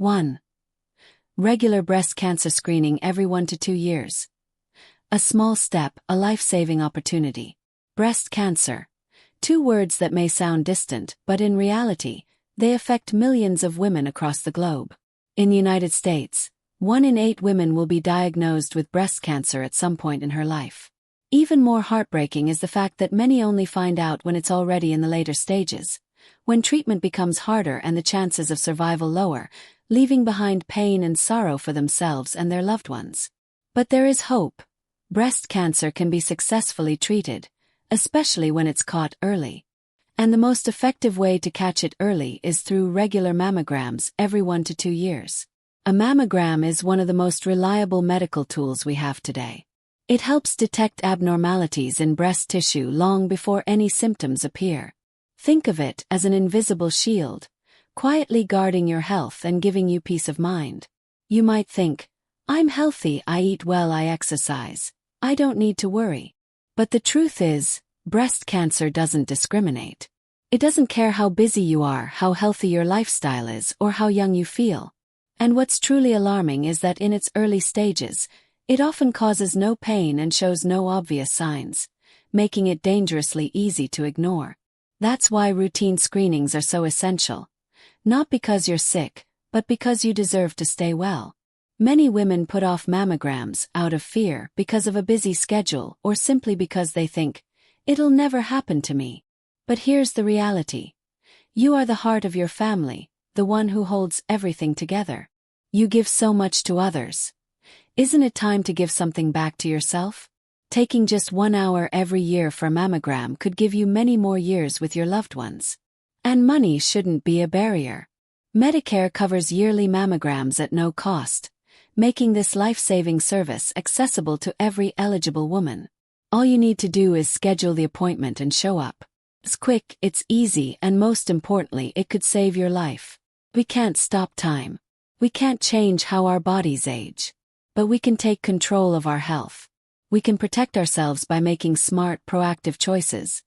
1. Regular breast cancer screening every 1 to 2 years. A small step, a life-saving opportunity. Breast cancer. Two words that may sound distant, but in reality, they affect millions of women across the globe. In the United States, 1 in 8 women will be diagnosed with breast cancer at some point in her life. Even more heartbreaking is the fact that many only find out when it's already in the later stages, when treatment becomes harder and the chances of survival lower, leaving behind pain and sorrow for themselves and their loved ones. But there is hope. Breast cancer can be successfully treated, especially when it's caught early. And the most effective way to catch it early is through regular mammograms every 1 to 2 years. A mammogram is one of the most reliable medical tools we have today. It helps detect abnormalities in breast tissue long before any symptoms appear. Think of it as an invisible shield, quietly guarding your health and giving you peace of mind. You might think, I'm healthy, I eat well, I exercise, I don't need to worry. But the truth is, breast cancer doesn't discriminate. It doesn't care how busy you are, how healthy your lifestyle is, or how young you feel. And what's truly alarming is that in its early stages, it often causes no pain and shows no obvious signs, making it dangerously easy to ignore. That's why routine screenings are so essential. Not because you're sick, but because you deserve to stay well. Many women put off mammograms out of fear because of a busy schedule or simply because they think, it'll never happen to me. But here's the reality. You are the heart of your family, the one who holds everything together. You give so much to others. Isn't it time to give something back to yourself? Taking just 1 hour every year for a mammogram could give you many more years with your loved ones. And money shouldn't be a barrier. Medicare covers yearly mammograms at no cost, making this life-saving service accessible to every eligible woman. All you need to do is schedule the appointment and show up. It's quick, it's easy, and most importantly, it could save your life. We can't stop time. We can't change how our bodies age. But we can take control of our health. We can protect ourselves by making smart, proactive choices.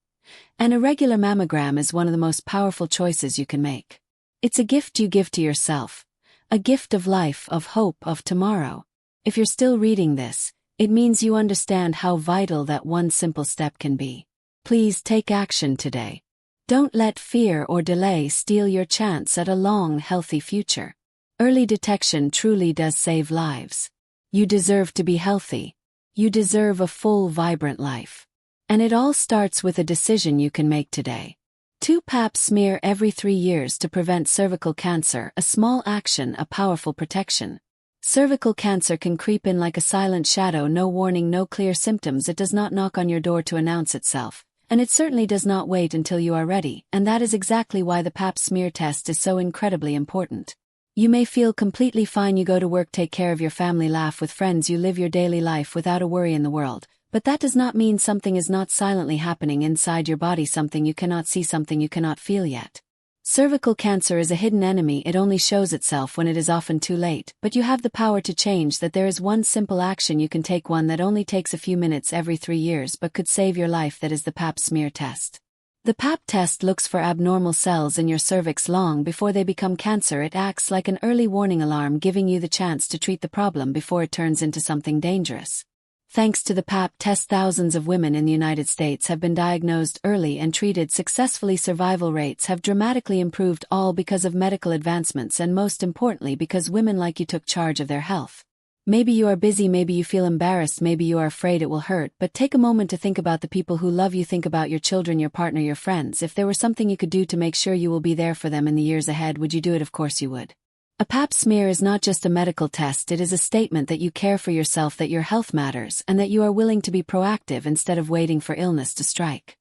And a regular mammogram is one of the most powerful choices you can make. It's a gift you give to yourself. A gift of life, of hope, of tomorrow. If you're still reading this, it means you understand how vital that one simple step can be. Please take action today. Don't let fear or delay steal your chance at a long, healthy future. Early detection truly does save lives. You deserve to be healthy. You deserve a full, vibrant life. And it all starts with a decision you can make today. 2 Pap smear every 3 years to prevent cervical cancer, a small action, a powerful protection. Cervical cancer can creep in like a silent shadow, no warning, no clear symptoms. It does not knock on your door to announce itself. And it certainly does not wait until you are ready, and that is exactly why the Pap smear test is so incredibly important. You may feel completely fine, you go to work, take care of your family, laugh with friends, you live your daily life without a worry in the world, but that does not mean something is not silently happening inside your body, something you cannot see, something you cannot feel yet. Cervical cancer is a hidden enemy, it only shows itself when it is often too late, but you have the power to change that. There is one simple action you can take, one that only takes a few minutes every 3 years but could save your life. That is the Pap smear test. The Pap test looks for abnormal cells in your cervix long before they become cancer. It acts like an early warning alarm, giving you the chance to treat the problem before it turns into something dangerous. Thanks to the Pap test, thousands of women in the United States have been diagnosed early and treated successfully. Survival rates have dramatically improved, all because of medical advancements and most importantly because women like you took charge of their health. Maybe you are busy, maybe you feel embarrassed, maybe you are afraid it will hurt, but take a moment to think about the people who love you. Think about your children, your partner, your friends. If there were something you could do to make sure you will be there for them in the years ahead, would you do it? Of course you would. A Pap smear is not just a medical test, it is a statement that you care for yourself, that your health matters, and that you are willing to be proactive instead of waiting for illness to strike.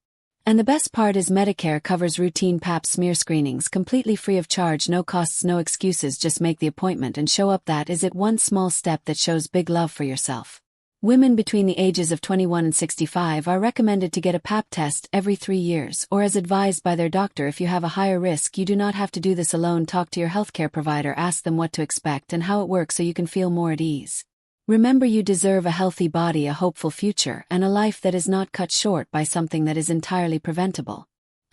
And the best part is Medicare covers routine Pap smear screenings completely free of charge, no costs, no excuses, just make the appointment and show up. That is it, one small step that shows big love for yourself. Women between the ages of 21 and 65 are recommended to get a Pap test every 3 years or as advised by their doctor. If you have a higher risk, you do not have to do this alone. Talk to your healthcare provider, ask them what to expect and how it works so you can feel more at ease. Remember, you deserve a healthy body, a hopeful future, and a life that is not cut short by something that is entirely preventable.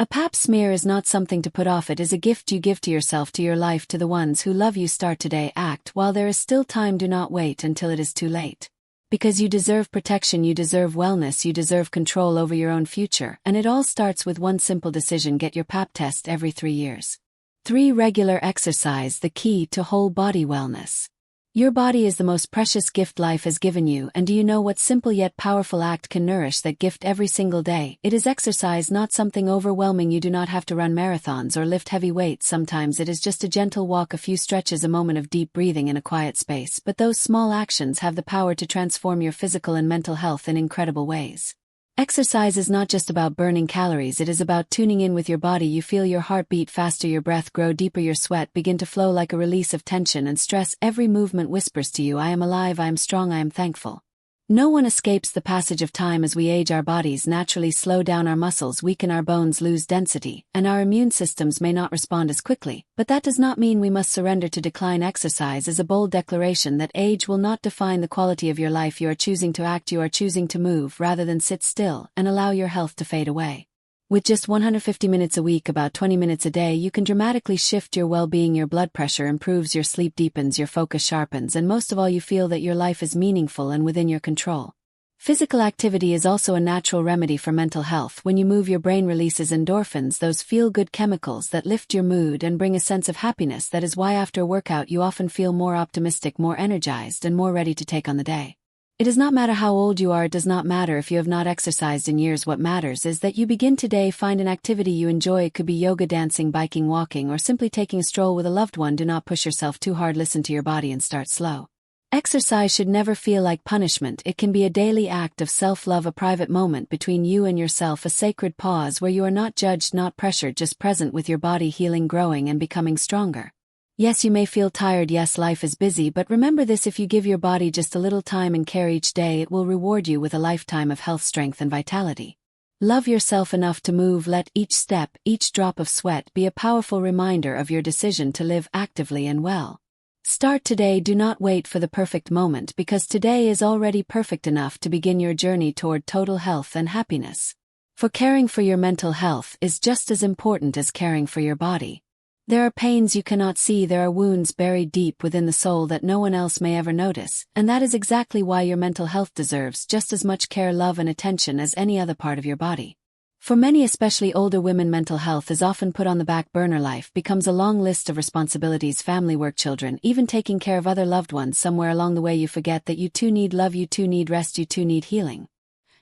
A pap smear is not something to put off, it is a gift you give to yourself, to your life, to the ones who love you. Start today, act while there is still time, do not wait until it is too late. Because you deserve protection, you deserve wellness, you deserve control over your own future, and it all starts with one simple decision: get your pap test every 3 years. 3. Regular exercise, the key to whole body wellness. Your body is the most precious gift life has given you, and do you know what simple yet powerful act can nourish that gift every single day? It is exercise, not something overwhelming. You do not have to run marathons or lift heavy weights. Sometimes it is just a gentle walk, a few stretches, a moment of deep breathing in a quiet space, but those small actions have the power to transform your physical and mental health in incredible ways. Exercise is not just about burning calories, it is about tuning in with your body. You feel your heart beat faster, your breath grow deeper, your sweat begin to flow like a release of tension and stress. Every movement whispers to you, I am alive, I am strong, I am thankful. No one escapes the passage of time. As we age, our bodies naturally slow down, our muscles weaken, our bones lose density, and our immune systems may not respond as quickly, but that does not mean we must surrender to decline. Exercise is a bold declaration that age will not define the quality of your life. You are choosing to act, you are choosing to move rather than sit still and allow your health to fade away. With just 150 minutes a week, about 20 minutes a day, you can dramatically shift your well-being. Your blood pressure improves, your sleep deepens, your focus sharpens, and most of all, you feel that your life is meaningful and within your control. Physical activity is also a natural remedy for mental health. When you move, your brain releases endorphins, those feel-good chemicals that lift your mood and bring a sense of happiness. That is why after a workout you often feel more optimistic, more energized, and more ready to take on the day. It does not matter how old you are, it does not matter if you have not exercised in years. What matters is that you begin today. Find an activity you enjoy. It could be yoga, dancing, biking, walking, or simply taking a stroll with a loved one. Do not push yourself too hard. Listen to your body and start slow. Exercise should never feel like punishment. It can be a daily act of self-love, a private moment between you and yourself, a sacred pause where you are not judged, not pressured, just present with your body, healing, growing, and becoming stronger. Yes, you may feel tired, yes, life is busy, but remember this: if you give your body just a little time and care each day, it will reward you with a lifetime of health, strength, and vitality. Love yourself enough to move. Let each step, each drop of sweat be a powerful reminder of your decision to live actively and well. Start today. Do not wait for the perfect moment, because today is already perfect enough to begin your journey toward total health and happiness. For caring for your mental health is just as important as caring for your body. There are pains you cannot see, there are wounds buried deep within the soul that no one else may ever notice, and that is exactly why your mental health deserves just as much care, love, and attention as any other part of your body. For many, especially older women, mental health is often put on the back burner. Life becomes a long list of responsibilities: family, work, children, even taking care of other loved ones. Somewhere along the way you forget that you too need love, you too need rest, you too need healing.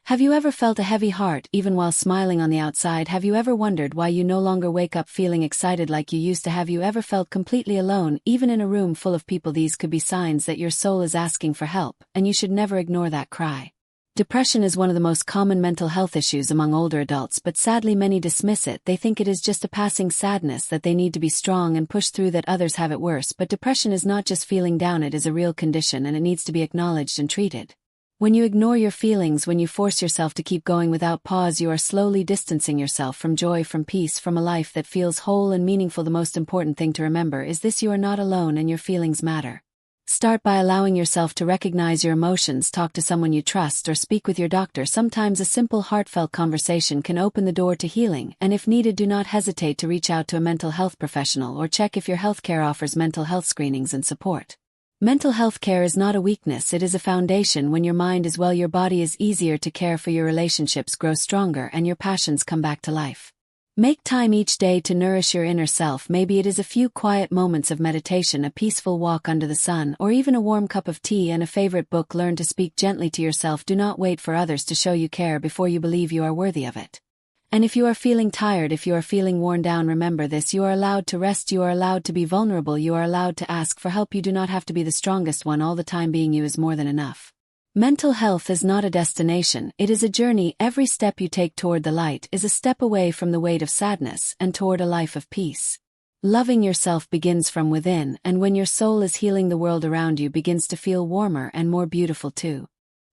Have you ever felt a heavy heart even while smiling on the outside? Have you ever wondered why you no longer wake up feeling excited like you used to? Have you ever felt completely alone, even in a room full of people? These could be signs that your soul is asking for help, and you should never ignore that cry. Depression is one of the most common mental health issues among older adults, but sadly many dismiss it. They think it is just a passing sadness, that they need to be strong and push through, that others have it worse. But depression is not just feeling down, it is a real condition, and it needs to be acknowledged and treated. When you ignore your feelings, when you force yourself to keep going without pause, you are slowly distancing yourself from joy, from peace, from a life that feels whole and meaningful. The most important thing to remember is this: you are not alone and your feelings matter. Start by allowing yourself to recognize your emotions. Talk to someone you trust or speak with your doctor. Sometimes a simple, heartfelt conversation can open the door to healing, and if needed, do not hesitate to reach out to a mental health professional or check if your healthcare offers mental health screenings and support. Mental health care is not a weakness, it is a foundation. When your mind is well, your body is easier to care for, your relationships grow stronger, and your passions come back to life. Make time each day to nourish your inner self. Maybe it is a few quiet moments of meditation, a peaceful walk under the sun, or even a warm cup of tea and a favorite book. Learn to speak gently to yourself. Do not wait for others to show you care before you believe you are worthy of it. And if you are feeling tired, if you are feeling worn down, remember this: you are allowed to rest, you are allowed to be vulnerable, you are allowed to ask for help. You do not have to be the strongest one all the time. Being you is more than enough. Mental health is not a destination, it is a journey. Every step you take toward the light is a step away from the weight of sadness and toward a life of peace. Loving yourself begins from within, and when your soul is healing, the world around you begins to feel warmer and more beautiful too.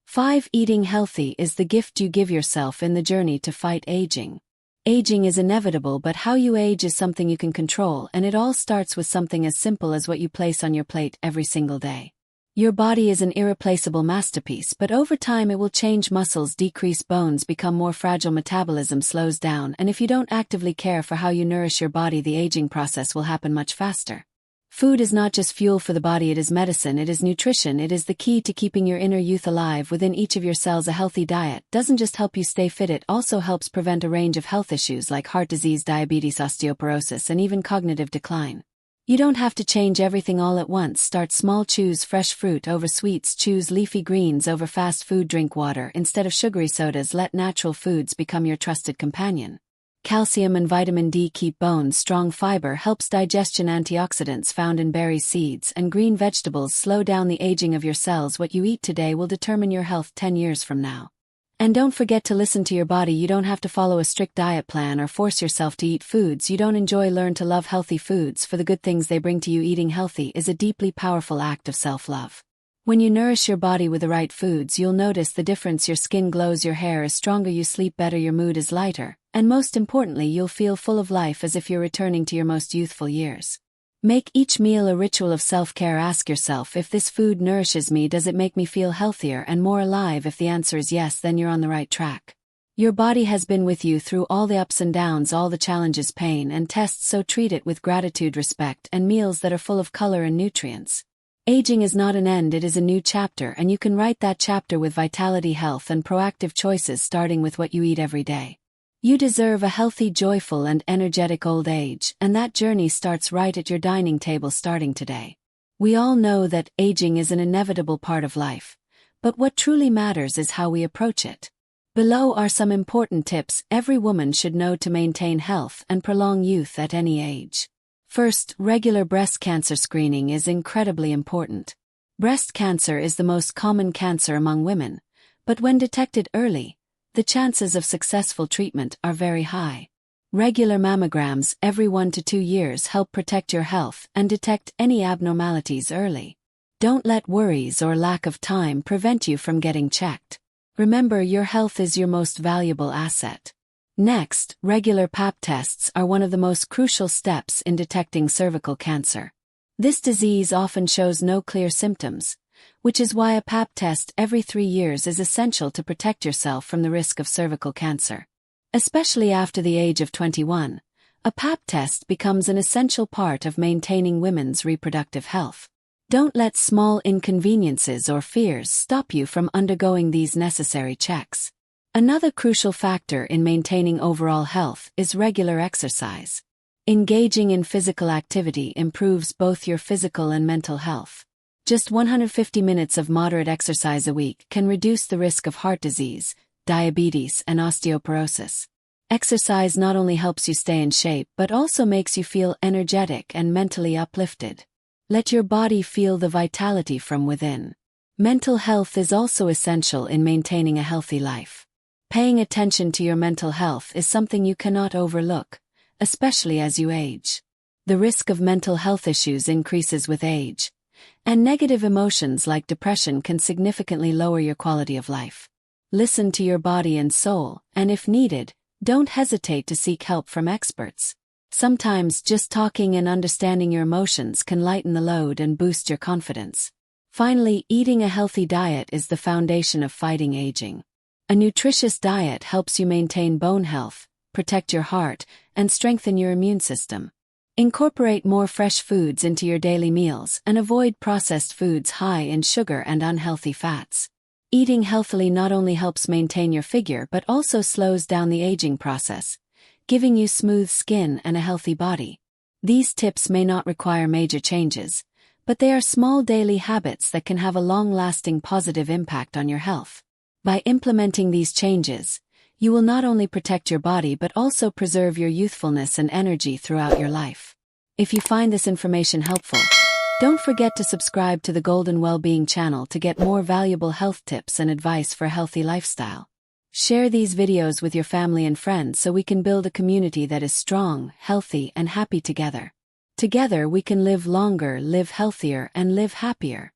5. Eating healthy is the gift you give yourself in the journey to fight aging. Aging is inevitable, but how you age is something you can control, and it all starts with something as simple as what you place on your plate every single day. Your body is an irreplaceable masterpiece, but over time it will change, muscles decrease, bones become more fragile, metabolism slows down, and if you don't actively care for how you nourish your body, the aging process will happen much faster. Food is not just fuel for the body, it is medicine, it is nutrition, it is the key to keeping your inner youth alive within each of your cells. A healthy diet doesn't just help you stay fit, it also helps prevent a range of health issues like heart disease, diabetes, osteoporosis, and even cognitive decline. You don't have to change everything all at once. Start small. Choose fresh fruit over sweets. Choose leafy greens over fast food. Drink water instead of sugary sodas. Let natural foods become your trusted companion. Calcium and vitamin D keep bones strong. Fiber helps digestion. Antioxidants found in berries, seeds, and green vegetables slow down the aging of your cells. What you eat today will determine your health 10 years from now. And don't forget to listen to your body. You don't have to follow a strict diet plan or force yourself to eat foods you don't enjoy. Learn to love healthy foods for the good things they bring to you. Eating healthy is a deeply powerful act of self-love. When you nourish your body with the right foods, you'll notice the difference. Your skin glows, your hair is stronger, you sleep better, your mood is lighter, and most importantly, you'll feel full of life, as if you're returning to your most youthful years. Make each meal a ritual of self-care. Ask yourself, if this food nourishes me, does it make me feel healthier and more alive? If the answer is yes, then you're on the right track. Your body has been with you through all the ups and downs, all the challenges, pain, and tests, so treat it with gratitude, respect, and meals that are full of color and nutrients. Aging is not an end, it is a new chapter, and you can write that chapter with vitality, health, and proactive choices, starting with what you eat every day. You deserve a healthy, joyful, and energetic old age, and that journey starts right at your dining table, starting today. We all know that aging is an inevitable part of life, but what truly matters is how we approach it. Below are some important tips every woman should know to maintain health and prolong youth at any age. First, regular breast cancer screening is incredibly important. Breast cancer is the most common cancer among women, but when detected early, the chances of successful treatment are very high. Regular mammograms every 1 to 2 years help protect your health and detect any abnormalities early. Don't let worries or lack of time prevent you from getting checked. Remember, your health is your most valuable asset. Next, regular Pap tests are one of the most crucial steps in detecting cervical cancer. This disease often shows no clear symptoms, which is why a Pap test every 3 years is essential to protect yourself from the risk of cervical cancer. Especially after the age of 21, a Pap test becomes an essential part of maintaining women's reproductive health. Don't let small inconveniences or fears stop you from undergoing these necessary checks. Another crucial factor in maintaining overall health is regular exercise. Engaging in physical activity improves both your physical and mental health. Just 150 minutes of moderate exercise a week can reduce the risk of heart disease, diabetes, and osteoporosis. Exercise not only helps you stay in shape but also makes you feel energetic and mentally uplifted. Let your body feel the vitality from within. Mental health is also essential in maintaining a healthy life. Paying attention to your mental health is something you cannot overlook, especially as you age. The risk of mental health issues increases with age, and negative emotions like depression can significantly lower your quality of life. Listen to your body and soul, and if needed, don't hesitate to seek help from experts. Sometimes just talking and understanding your emotions can lighten the load and boost your confidence. Finally, eating a healthy diet is the foundation of fighting aging. A nutritious diet helps you maintain bone health, protect your heart, and strengthen your immune system. Incorporate more fresh foods into your daily meals and avoid processed foods high in sugar and unhealthy fats. Eating healthily not only helps maintain your figure but also slows down the aging process, giving you smooth skin and a healthy body. These tips may not require major changes, but they are small daily habits that can have a long-lasting positive impact on your health. By implementing these changes, you will not only protect your body but also preserve your youthfulness and energy throughout your life. If you find this information helpful, don't forget to subscribe to the Golden Wellbeing channel to get more valuable health tips and advice for a healthy lifestyle. Share these videos with your family and friends so we can build a community that is strong, healthy, and happy together. Together we can live longer, live healthier, and live happier.